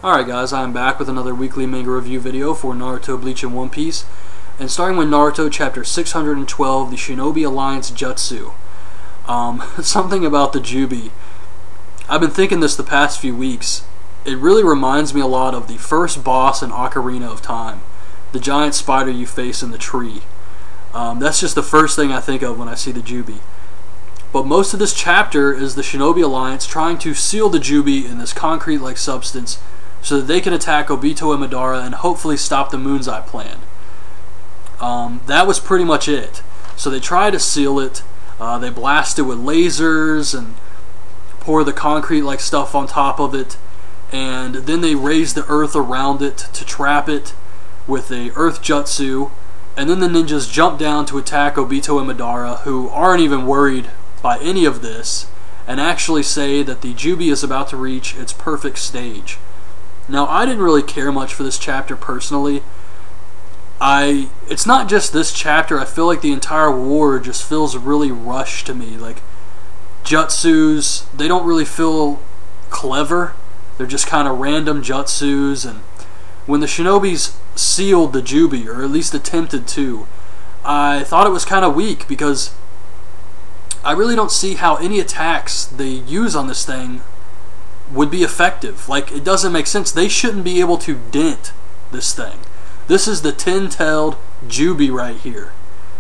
Alright guys, I'm back with another weekly manga review video for Naruto, Bleach, and One Piece. And starting with Naruto chapter 612, the Shinobi Alliance Jutsu. Something about the Jubi. I've been thinking this the past few weeks. It really reminds me a lot of the first boss in Ocarina of Time. The giant spider you face in the tree. That's just the first thing I think of when I see the Jubi. But most of this chapter is the Shinobi Alliance trying to seal the Jubi in this concrete-like substance so that they can attack Obito and Madara and hopefully stop the Moon's Eye plan. That was pretty much it. So they try to seal it, they blast it with lasers and pour the concrete-like stuff on top of it, and then they raise the earth around it to trap it with a earth jutsu, and then the ninjas jump down to attack Obito and Madara, who aren't even worried by any of this, and actually say that the Jubi is about to reach its perfect stage. Now, I didn't really care much for this chapter personally. It's not just this chapter, I feel like the entire war just feels really rushed to me. Like, jutsus, they don't really feel clever. They're just kind of random jutsus, and when the Shinobis sealed the Jubi, or at least attempted to, I thought it was kind of weak because I really don't see how any attacks they use on this thing would be effective. Like, it doesn't make sense. They shouldn't be able to dent this thing. This is the 10-tailed Jubi right here.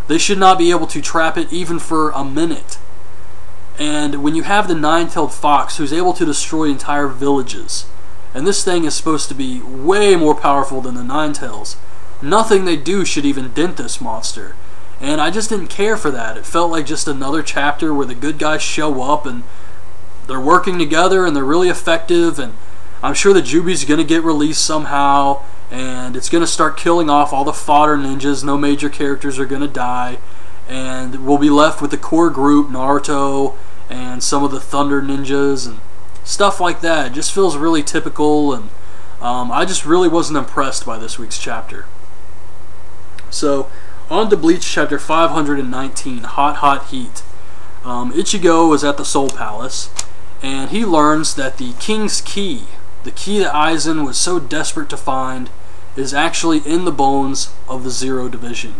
They should not be able to trap it even for a minute. And when you have the 9-tailed fox who's able to destroy entire villages, and this thing is supposed to be way more powerful than the 9-tails, nothing they do should even dent this monster. And I just didn't care for that. It felt like just another chapter where the good guys show up and they're working together and they're really effective, and I'm sure the Jubi's going to get released somehow, and it's going to start killing off all the fodder ninjas. No major characters are going to die, and we'll be left with the core group, Naruto, and some of the Thunder ninjas, and stuff like that. It just feels really typical, and I just really wasn't impressed by this week's chapter. So, on to Bleach chapter 519, Hot Heat. Ichigo is at the Soul Palace, and he learns that the King's Key, the key that Aizen was so desperate to find, is actually in the bones of the Zero Division.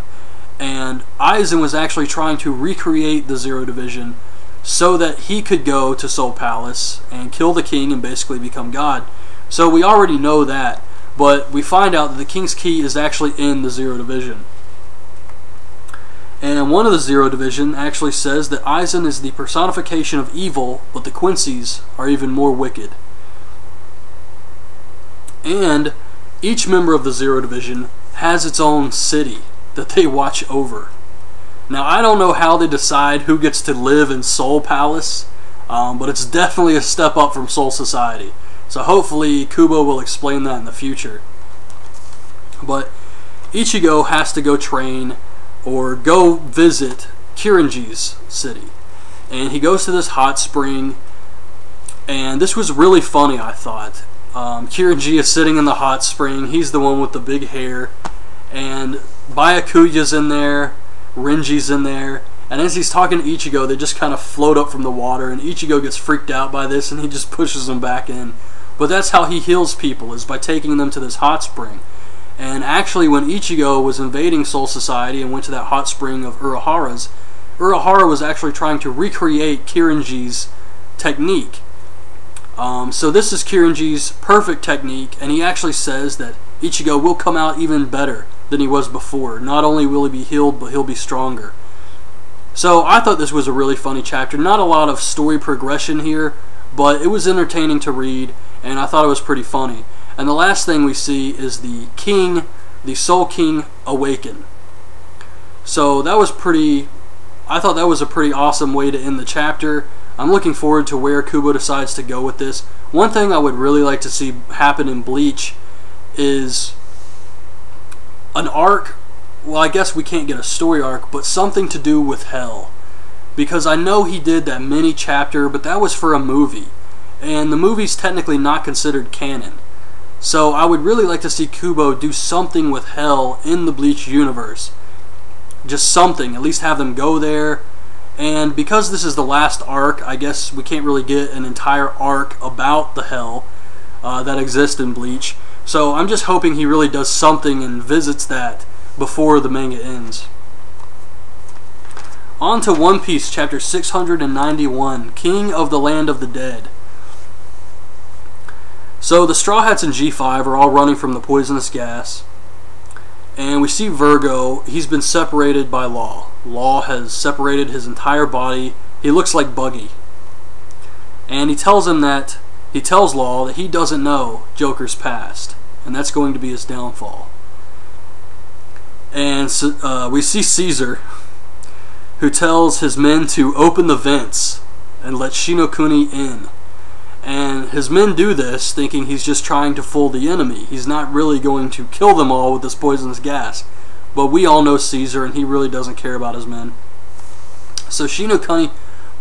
And Aizen was actually trying to recreate the Zero Division so that he could go to Soul Palace and kill the king and basically become God. So we already know that, but we find out that the King's Key is actually in the Zero Division. And one of the Zero Division actually says that Aizen is the personification of evil, but the Quincy's are even more wicked. And each member of the Zero Division has its own city that they watch over. Now, I don't know how they decide who gets to live in Soul Palace, but it's definitely a step up from Soul Society. So hopefully Kubo will explain that in the future. But Ichigo has to go train or go visit Kirinji's city. And he goes to this hot spring, and this was really funny, I thought. Kirinji is sitting in the hot spring. He's the one with the big hair, and Byakuya's in there, Renji's in there, and as he's talking to Ichigo, they just kind of float up from the water, and Ichigo gets freaked out by this, and he just pushes them back in. But that's how he heals people, is by taking them to this hot spring. And actually, when Ichigo was invading Soul Society and went to that hot spring of Urahara's, Urahara was actually trying to recreate Kirinji's technique. So this is Kirinji's perfect technique, and he actually says that Ichigo will come out even better than he was before. Not only will he be healed, but he'll be stronger. So I thought this was a really funny chapter. Not a lot of story progression here, but it was entertaining to read, and I thought it was pretty funny. And the last thing we see is the King, the Soul King, awaken. So that was I thought that was a pretty awesome way to end the chapter. I'm looking forward to where Kubo decides to go with this. One thing I would really like to see happen in Bleach is an arc. Well, I guess we can't get a story arc, but something to do with Hell. Because I know he did that mini chapter, but that was for a movie. And the movie's technically not considered canon. So I would really like to see Kubo do something with Hell in the Bleach universe. Just something, at least have them go there. And because this is the last arc, I guess we can't really get an entire arc about the Hell. that exist in Bleach. So I'm just hoping he really does something and visits that before the manga ends. On to One Piece, chapter 691, King of the Land of the Dead. So the Straw Hats and G5 are all running from the poisonous gas. And we see Virgo. He's been separated by Law. Law has separated his entire body. He looks like Buggy. And he tells Law that he doesn't know Joker's past. And that's going to be his downfall. And so, we see Caesar, who tells his men to open the vents and let Shinokuni in. And his men do this thinking he's just trying to fool the enemy. He's not really going to kill them all with this poisonous gas. But we all know Caesar, and he really doesn't care about his men. So Shinokuni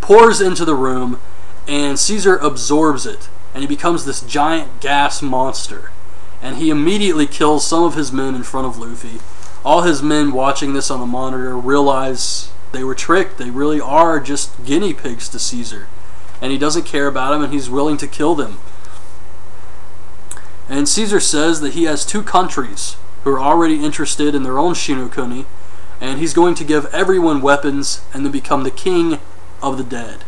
pours into the room, and Caesar absorbs it, and he becomes this giant gas monster. And he immediately kills some of his men in front of Luffy. All his men watching this on the monitor realize they were tricked. They really are just guinea pigs to Caesar. And he doesn't care about them, and he's willing to kill them. And Caesar says that he has 2 countries who are already interested in their own Shinokuni, and he's going to give everyone weapons and then become the king of the dead.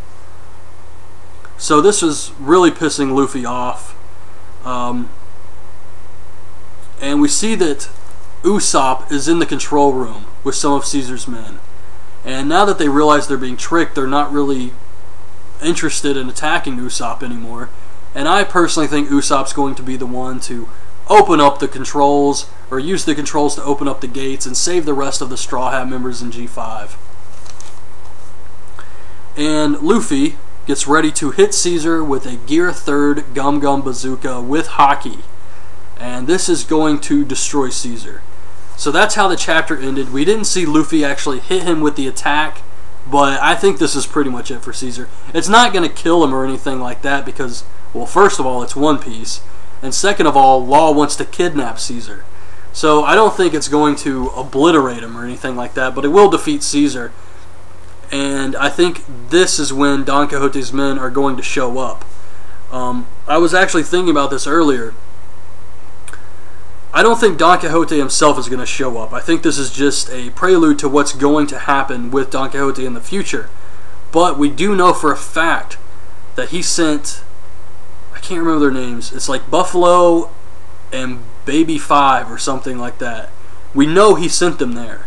So this is really pissing Luffy off. And we see that Usopp is in the control room with some of Caesar's men. And now that they realize they're being tricked, they're not really interested in attacking Usopp anymore. And I personally think Usopp's going to be the one to open up the controls, or use the controls to open up the gates and save the rest of the Straw Hat members in G5. And Luffy gets ready to hit Caesar with a Gear 3rd Gum Gum Bazooka with Haki. And this is going to destroy Caesar. So that's how the chapter ended. We didn't see Luffy actually hit him with the attack, but I think this is pretty much it for Caesar. It's not going to kill him or anything like that because, well, first of all, it's One Piece, and second of all, Law wants to kidnap Caesar. So I don't think it's going to obliterate him or anything like that, but it will defeat Caesar. And I think this is when Don Quixote's men are going to show up. I was actually thinking about this earlier. I don't think Don Quixote himself is going to show up. I think this is just a prelude to what's going to happen with Don Quixote in the future. But we do know for a fact that he sent, I can't remember their names, it's like Buffalo and Baby 5 or something like that. We know he sent them there.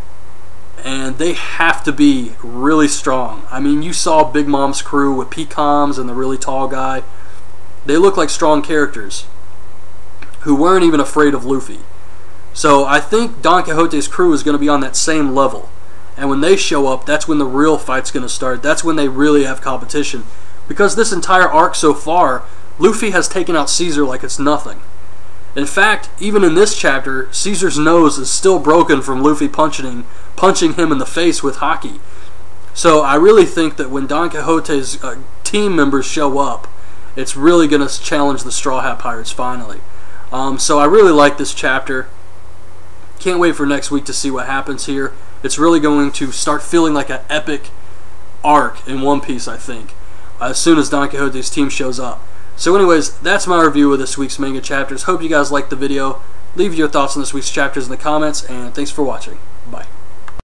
And they have to be really strong. I mean, you saw Big Mom's crew with Pecoms and the really tall guy. They look like strong characters who weren't even afraid of Luffy. So I think Don Quixote's crew is going to be on that same level. And when they show up, that's when the real fight's going to start. That's when they really have competition. Because this entire arc so far, Luffy has taken out Caesar like it's nothing. In fact, even in this chapter, Caesar's nose is still broken from Luffy punching him in the face with Haki. So I really think that when Don Quixote's team members show up, it's really going to challenge the Straw Hat Pirates finally. So I really like this chapter. Can't wait for next week to see what happens here. It's really going to start feeling like an epic arc in One Piece, I think, as soon as Don Quixote's team shows up. So anyways, that's my review of this week's manga chapters. Hope you guys liked the video. Leave your thoughts on this week's chapters in the comments, and thanks for watching.